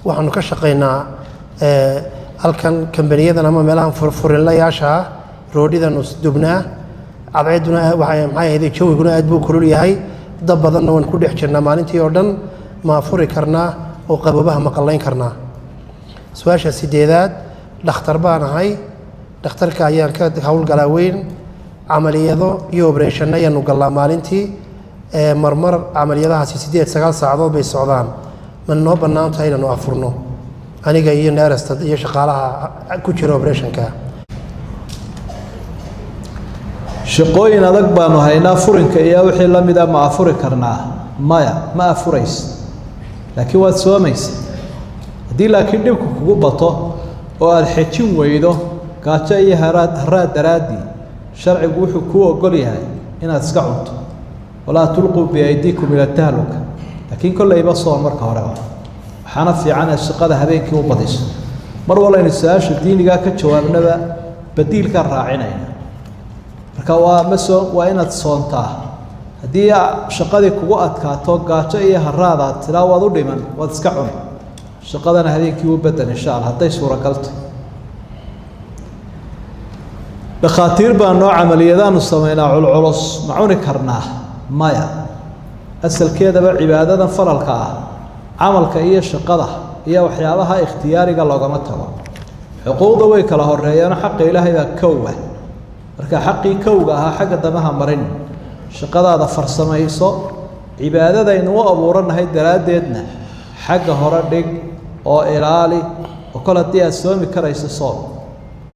waxaanu ka shaqeynaa halkan kambaniyada ama meelaha furilayaasha roodhidan dubnaa cadceeduna waxay maxay ahayd jawiguna aad buu kulul yahay dab badanna waan ku dhex jirnaa maalintii oo dhan ma furi karnaa oo qababaha ma qallayn karnaa su'aasha sideedaad dhakhtar baan ahay dhakhtarka ayaan ka hawlgalaa weyn camaliyado iyo operation ayaanu galaa maalintii marmar camaliyadahaasi 8-9 saacadood bay socdaan man noo bannaan tahay inaanu afurno aniga iyo neerasta iyo shaqaalaha ku jira operationka shaqooyin adag baanu haynaa furinka iyo wixii la mid ah ma afuri karnaa maya ma afurays laakiin waad soomaysa haddii laakiin dhibku kugu bato oo aad xejin weydo gaajo iyo haraad daraadii sharcigu wuxuu kuu ogol yahay inaad iska cunto walaa tulquu biaydiikum ila tahluka laakiin kollayba soon marka hore waxaana fiican inaad shaqada habeenkii u badiso mar walaynu su-aasha diinigaa ka jawaabnaba badiilka raacinayna marka waa inaad soontaa haddii shaqadii kugu adkaato gaajo iyo haraad aad tiraa waad u dhiman waad iska cun shaqadana habeenkii u bedel insha allah hadday suuragalto dhakhaatiir baa noo camaliyadaanu samaynaa culculus ma cuni karnaa maya asalkeedaba cibaadadan faralka ah camalka iyo shaqada iyo waxyaabaha ikhtiyaariga loogama tago xuquuqda way kala horeeyaan xaqa ilaahay baa kowga marka xaqii kowga ahaa xagga damaha marin shaqadaada farsamayso cibaadadaynu u abuuranahay daraaddeedna xagga hore dhig oo ilaali oo kala haddii aad soomi karayso soom